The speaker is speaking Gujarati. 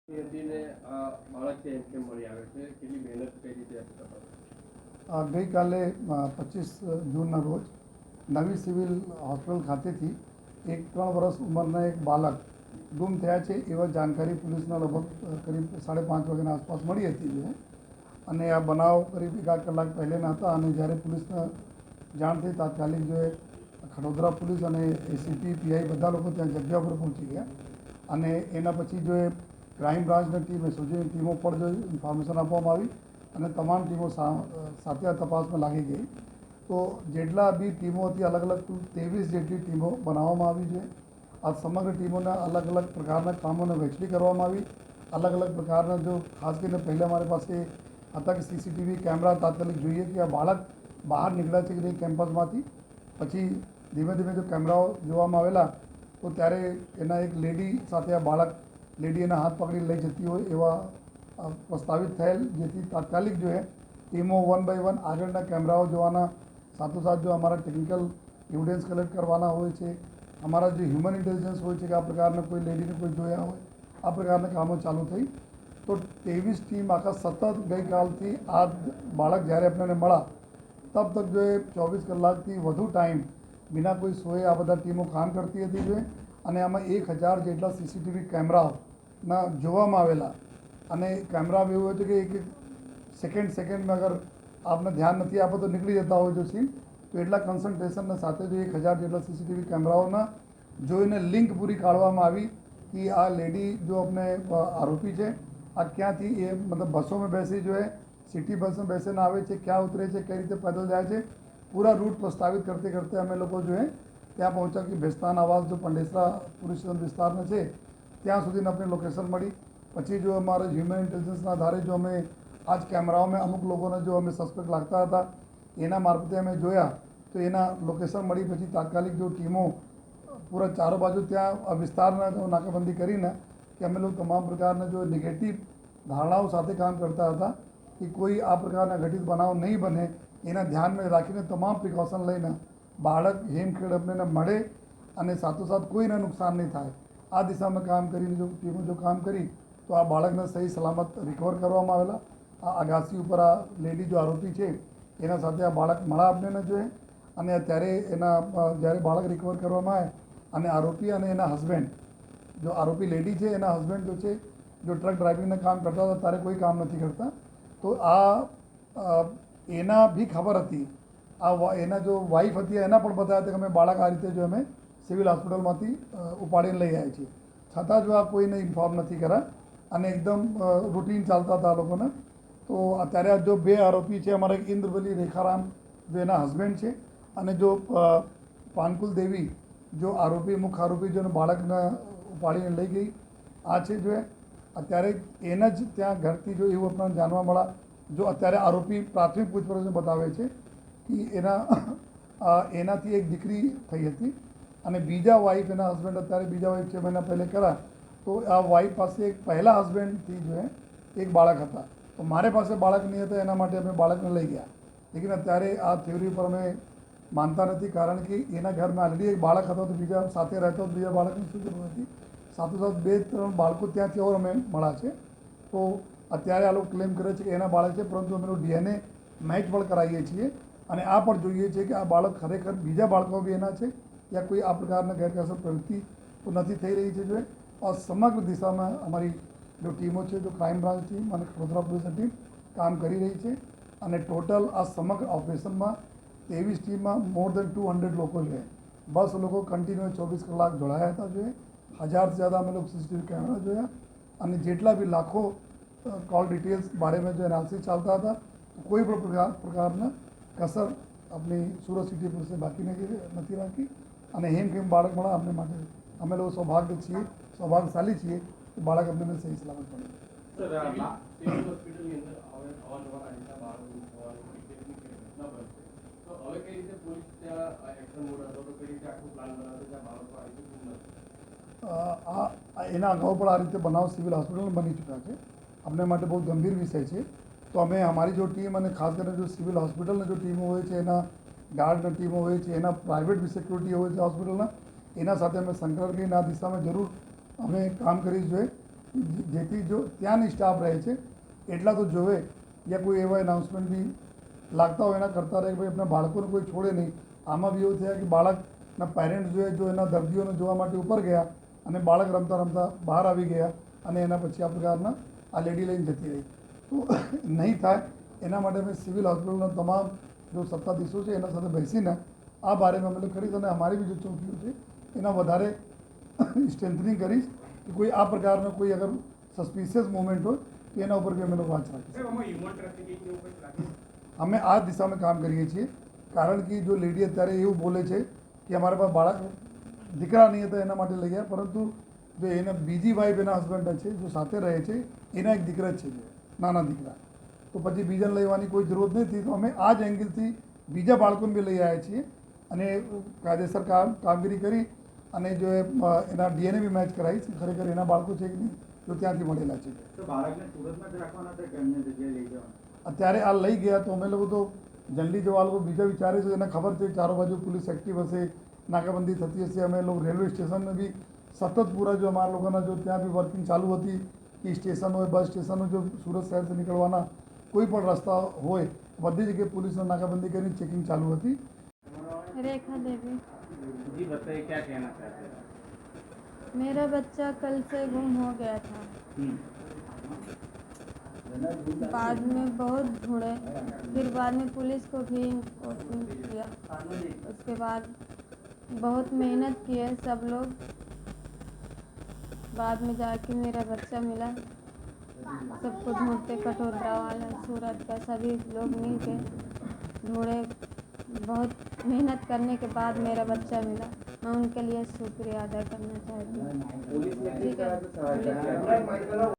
ગઈકાલે 25 જૂનના રોજ નવી સિવિલ હોસ્પિટલ ખાતેથી એક 3 વર્ષ ઉંમરના એક બાળક ગુમ થયા છે એવા જાણકારી પોલીસના લગભગ કરીબ 5:30 વાગ્યાના આસપાસ મળી હતી અને આ બનાવ કરીબ 1 કલાક પહેલાંના હતા અને જ્યારે પોલીસને જાણ થઈ તાત્કાલિક જો ખડોદરા પોલીસ અને એસીપી પીઆઈ બધા લોકો ત્યાં જગ્યા પર પહોંચી ગયા અને એના પછી જો ક્રાઇમ બ્રાન્ચની ટીમ એસઓજીની ટીમો પર જો ઇન્ફોર્મેશન આપવામાં આવી અને તમામ ટીમો સાથે આ તપાસમાં લાગી ગઈ તો જેટલા બી ટીમો હતી અલગ અલગ 23 જેટલી ટીમો બનાવવામાં આવી છે. આ સમગ્ર ટીમોના અલગ અલગ પ્રકારના કામોને વહેંચણી કરવામાં આવી. અલગ અલગ પ્રકારના જો ખાસ કરીને પહેલાં મારી પાસે હતા કે સીસીટીવી કેમેરા તાત્કાલિક જોઈએ કે આ બાળક બહાર નીકળ્યા છે કે નહીં કેમ્પસમાંથી. પછી ધીમે ધીમે જો કેમેરાઓ જોવામાં આવેલા તો ત્યારે એના એક લેડી સાથે આ બાળક લેડી એના હાથ પકડી લઈ જતી હોય એવા પ્રસ્તાવિત થયેલ, જેથી તાત્કાલિક જો ટીમો 1 બાય 1 આગળના કેમેરાઓ જોવાના, સાથોસાથ જો અમારા ટેકનિકલ એવિડન્સ કલેક્ટ કરવાના હોય છે, અમારા જે હ્યુમન ઇન્ટેલિજન્સ હોય છે કે આ પ્રકારના કોઈ લેડીને કોઈ જોયા હોય, આ પ્રકારના કામો ચાલુ થઈ. તો 23 ટીમ આખા સતત ગઈકાલથી આ બાળક જ્યારે આપણને મળ્યા તબ તક જો 24 કલાકથી વધુ ટાઈમ બિના કોઈ સોએ આ બધા ટીમો કામ કરતી હતી જોઈએ અને આમાં 1000 જેટલા સીસીટીવી કેમેરાઓના જોવામાં આવેલા અને કેમેરા એવું હોય છે કે એક સેકન્ડમાં અગર આપને ધ્યાન નથી આપો તો નીકળી જતા હોય જો સીન, તો એટલા કન્સન્ટ્રેશનના સાથે જો 1000 જેટલા સીસીટીવી કેમેરાઓના જોઈને લિંક પૂરી કાઢવામાં આવી કે આ લેડી જો આપણે આરોપી છે, આ ક્યાંથી એ મતલબ બસોમાં બેસી જો સિટી બસમાં બેસીને આવે છે, ક્યાં ઉતરે છે, કઈ રીતે પેદલ જાય છે, પૂરા રૂટ પ્રસ્તાવિત કરતે કરતે અમે લોકો જો ત્યાં પહોંચ્યા કે બેસ્તાન આવાસ જો પાંડેસરા પોલીસ સ્ટેશન વિસ્તારમાં છે ત્યાં સુધીને આપણે લોકેશન મળી. પછી જો અમારા હ્યુમન ઇન્ટેલિજન્સના આધારે જો અમે આ જ કેમેરાઓમાં અમુક લોકોને જો અમે સસ્પેક્ટ લાગતા હતા એના મારફતે અમે જોયા તો એના લોકેશન મળી. પછી તાત્કાલિક જો ટીમો પૂરા ચારો બાજુ ત્યાં વિસ્તારના જો નાકાબંધી કરીને કે અમે લોકો તમામ પ્રકારના જો નેગેટિવ ધારણાઓ સાથે કામ કરતા હતા કે કોઈ આ પ્રકારના ઘટિત બનાવ નહીં બને એના ધ્યાનમાં રાખીને તમામ પ્રિકોશન લઈને બાળક હેમખેડ આપણને મળે અને સાથોસાથ કોઈને નુકસાન નહીં થાય આ દિશામાં કામ કરીને જો ટીમો જો કામ કરી તો આ બાળકને સહી સલામત રિકવર કરવામાં આવેલા. આ અગાસી ઉપર આ લેડી જો આરોપી છે એના સાથે આ બાળક મળા આપણને જોઈએ અને અત્યારે એના જ્યારે બાળક રિકવર કરવામાં આવે અને આરોપી અને એના હસબન્ડ જો આરોપી લેડી છે એના હસબન્ડ જો છે જો ટ્રક ડ્રાઇવિંગના કામ કરતા હતા ત્યારે કોઈ કામ નથી કરતા, તો આ એના બી ખબર હતી, આ એના જો વાઈફ હતી એના પણ બતાવ્યા હતા કે અમે બાળક આ રીતે જો અમે સિવિલ હોસ્પિટલમાંથી ઉપાડીને લઈ આવ્યા છીએ, છતાં જો આ કોઈને ઇન્ફોર્મ નથી કર્યા અને એકદમ રૂટીન ચાલતા હતા આ લોકોને. તો અત્યારે આ જો 2 આરોપી છે અમારા ઇન્દ્રવલી રેખારામ જો એના હસબન્ડ છે અને જો પાનકુલ દેવી જો આરોપી મુખ્ય આરોપી જો બાળકને ઉપાડીને લઈ ગઈ આ છે જો અત્યારે એના જ ત્યાં ઘરથી જો એવું આપણને જાણવા મળ્યા. જો અત્યારે આરોપી પ્રાથમિક પૂછપરછ બતાવે છે કે એનાથી એક દીકરી થઈ હતી અને બીજા વાઈફ એના હસબન્ડ અત્યારે બીજા વાઈફ 6 મહિના પહેલે કર્યા, તો આ વાઈફ પાસે એક પહેલા હસબન્ડથી જો એક બાળક હતા, તો મારે પાસે બાળક નહીં હતા એના માટે અમે બાળકને લઈ ગયા. લેકિન અત્યારે આ થિયરી પર અમે માનતા નથી, કારણ કે એના ઘરમાં ઓલરેડી એક બાળક હતો તો બીજા સાથે રહેતો બીજા બાળકની શું જરૂર હતી. સાથોસાથ 2-3 બાળકો ત્યાંથી ઓર અમે મળ્યા છે. તો અત્યારે આ લોકો ક્લેમ કરે છે કે એના બાળક છે, પરંતુ અમે લોકો DNA મેચ પણ કરાવીએ છીએ અને આ પણ જોઈએ છીએ કે આ બાળક ખરેખર બીજા બાળકો બી એના છે યા કોઈ આ પ્રકારના ગેરકાયદેસર પ્રવૃત્તિ તો નથી થઈ રહી છે. જો આ સમગ્ર દિશામાં અમારી જો ટીમો છે, જો ક્રાઇમ બ્રાન્ચ ટીમ અને ખડોદરા પોલીસની ટીમ કામ કરી રહી છે અને ટોટલ આ સમગ્ર ઓપરેશનમાં 23 ટીમમાં મોર દેન 200 લોકો છે. 10 લોકો કન્ટિન્યુ 24 કલાક જોડાયા હતા. જોઈએ 1000થી જ્યાદા અમે લોકો સીસીટીવી કેમેરા જોયા અને જેટલા બી લાખો કોલ ડિટેલ્સ બારેમાં જો એનાલિસિસ ચાલતા હતા, તો કોઈ પણ પ્રકારના કસર આપણી સુરત સિટી પોલીસે બાકી નથી રાખી અને હેમખેમ બાળક મળે અમને માટે અમે લોકો સૌભાગ્યશાળી છીએ કે બાળક અમને સહી સલામત મળે. એના અગાઉ પણ આ રીતે બનાવ સિવિલ હોસ્પિટલમાં બની ચૂક્યા છે. અમને માટે બહુ ગંભીર વિષય છે. તો અમે અમારી જો ટીમ અને ખાસ કરીને જો સિવિલ હોસ્પિટલની જો ટીમો હોય છે, એના ગાર્ડની ટીમો હોય છે, એના પ્રાઇવેટ સિક્યુરિટી હોય છે હોસ્પિટલના, એના સાથે અમે સંકલન કરીને આ દિશામાં જરૂર અમે કામ કરી જોઈએ જેથી જો ત્યાંની સ્ટાફ રહે છે એટલા તો જોવે, યા કોઈ એવા એનાઉન્સમેન્ટ બી લાગતા હોય એના કરતા રહે કે ભાઈ આપણા બાળકોને કોઈ છોડે નહીં. આમાં બી એવું થયા કે બાળકના પેરેન્ટ્સ જો એના દર્દીઓને જોવા માટે ઉપર ગયા અને બાળક રમતા રમતા બહાર આવી ગયા અને એના પછી આ પ્રકારના આ લેડી લઈને જતી રહી. તો નહીં થાય એના માટે અમે સિવિલ હોસ્પિટલના તમામ જો સત્તાધીશો છે એના સાથે બેસીને આ બારેમાં અમે કરીશ અને અમારી બી જે ચોકીઓ છે એના વધારે સ્ટ્રેન્થનિંગ કરીશ કે કોઈ આ પ્રકારનો કોઈ અગર સસ્પિશિયસ મોમેન્ટ હોય તો એના ઉપર બી અમે લોકો વાંચ રાખીશું. અમે આ દિશામાં કામ કરીએ છીએ કારણ કે જો લેડી અત્યારે એવું બોલે છે કે અમારા પાસે બાળક દીકરા નહીં હતા એના માટે લઈ ગયા, પરંતુ જો એના બીજી વાઈફ એના હસબન્ડ છે જો સાથે રહે છે એના એક દીકરા જ છે નાના દીકરા, તો પછી બીજાને લેવાની કોઈ જરૂરત નથી. તો અમે આ જ એંગલથી બીજા બાળકોને બી લઈ આવ્યા છીએ અને કાયદેસર કામગીરી કરી અને જો એના ડીએનએ બી મેચ કરાવીશ ખરેખર એના બાળકો છે કે નહીં જો ત્યાંથી મળેલા છે. અત્યારે આ લઈ ગયા તો અમે લોકો તો જલ્દી જવા લોકો બીજા વિચારે છે, એને ખબર છે ચારો બાજુ પોલીસ એક્ટિવ હશે, નાકાબંધી થતી હશે. અમે લોકો રેલવે સ્ટેશનને બી સતત પૂરા જો અમારા લોકોના જો ત્યાં બી વર્કિંગ ચાલુ હતી કે સ્ટેશન હોય બસ સ્ટેશનો જો સુરત શહેરથી નીકળવાના કોઈ પણ રસ્તા હોય બધી જગ્યાએ પોલીસને નાકાબંધી કરી ચેકિંગ ચાલુ હતી. रेखा देवी। जी बताइए क्या कहना चाहते हैं? मेरा बच्चा कल से गुम हो गया था। बाद में बहुत ढूंढे, फिर बाद में पुलिस को भी इन्फॉर्म किया, उसके बाद बहुत मेहनत किए सब लोग, बाद में जाके मेरा बच्चा मिला। सबको ढूंढते, कटोरा वाला सूरत का सभी लोग मिल के ढूंढे, बहुत मेहनत करने के बाद मेरा बच्चा मिला। मैं उनके लिए शुक्रिया अदा करना चाहती हूँ। ठीक है।